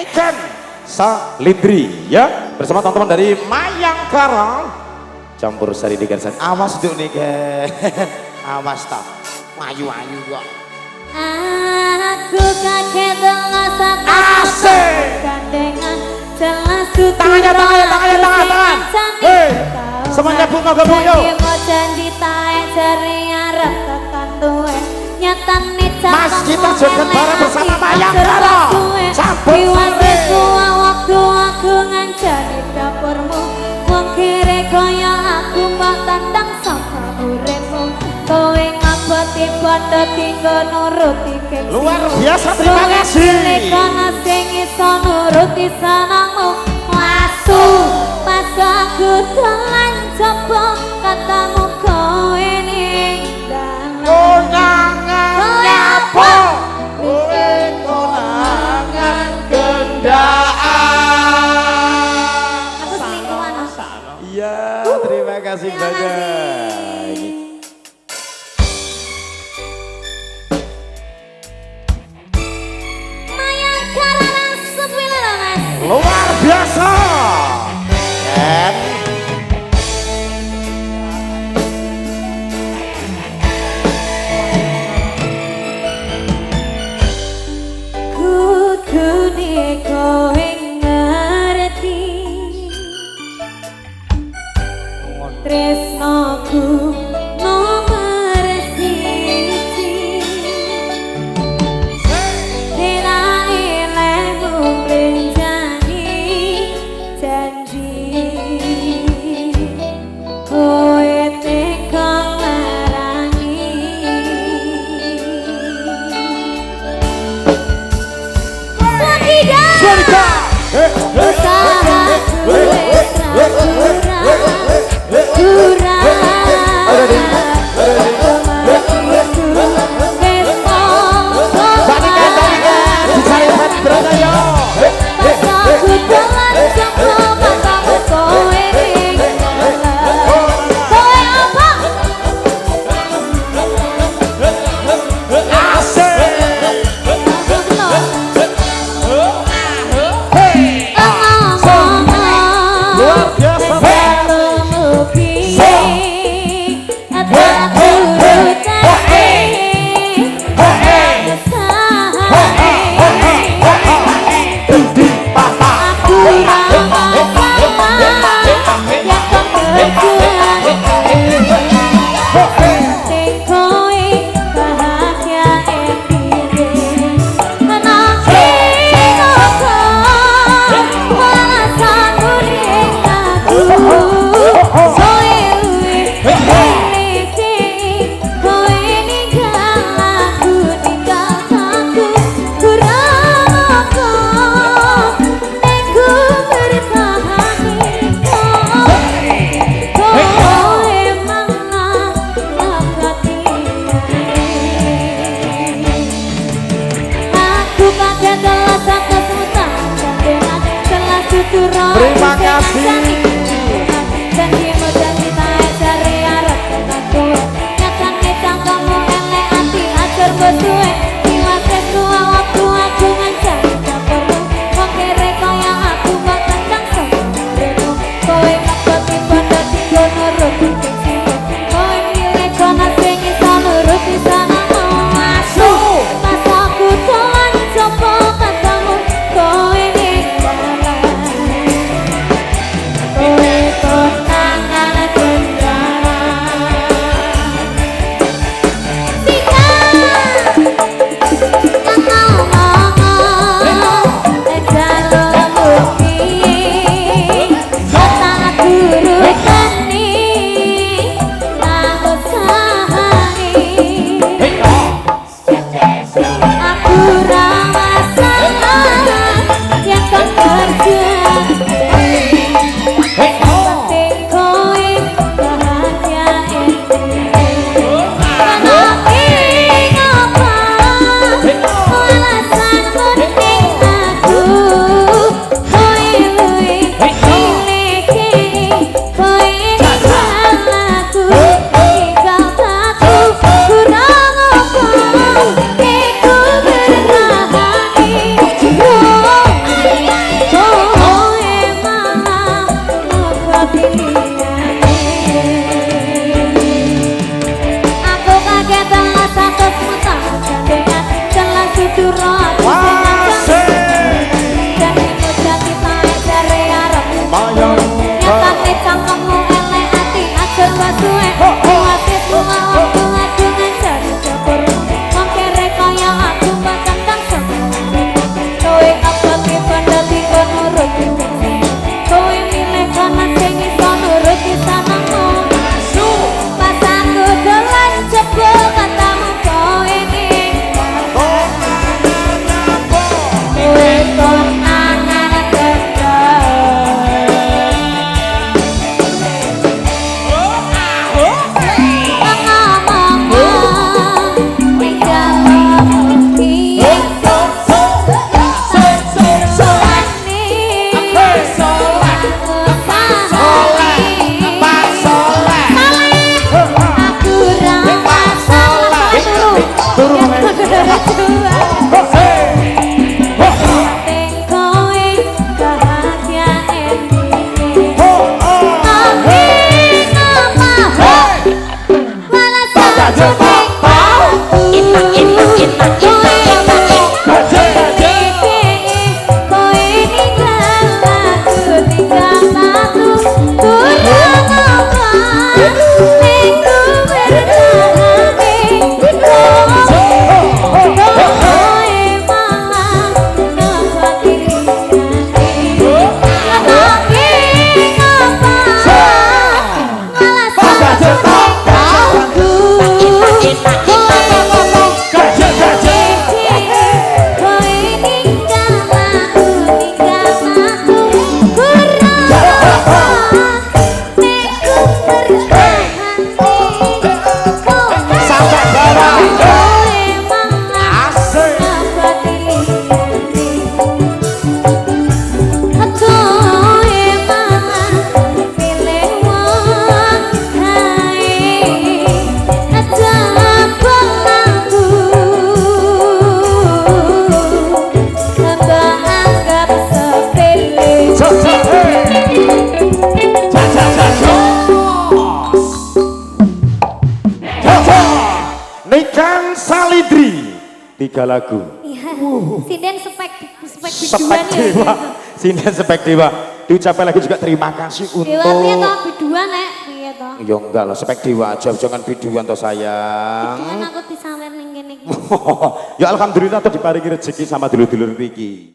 Icon Salindri ya bersama teman-teman dari Mayangkara campur sari di Garsan. Awas duk nih awas tak ayu-ayu kok. Aku kaget ngerasa asik gandengan jelas ku tangan hei semuanya bunga gabung yuk janji tae jari arep tekan tuwe nyatane Mas kita joget bareng bersama Mayangkara campur sari waktu aku ngancani dapurmu wong kere kaya aku mbak tantang saka uripmu kowe ngaboti bondo tinggo nuruti kek luar biasa terima kasih kono sing iso nuruti senangmu lasu pas aku telan coba katamu kowe ning konangan nyapa kowe konangan gendaan aku selingkuhan iya terima kasih banyak luar biasa kan kudune kowe ngerti tresnoku nomor siji elemu renjani janji kowe teko ngarani Swarga usahaku wis 3 lagu. Iya. Sinden spek Spek biduan ya. Dewa. Sinden spek Dewa. Diucapkan lagi juga terima kasih Dewa untuk. piye to biduan nek piye to? Ya enggak lah, spek Dewa aja, jangan biduan toh sayang. Biduan aku disawer ning kene iki. Ya alhamdulillah tuh diparingi rezeki sama dulur-dulur iki.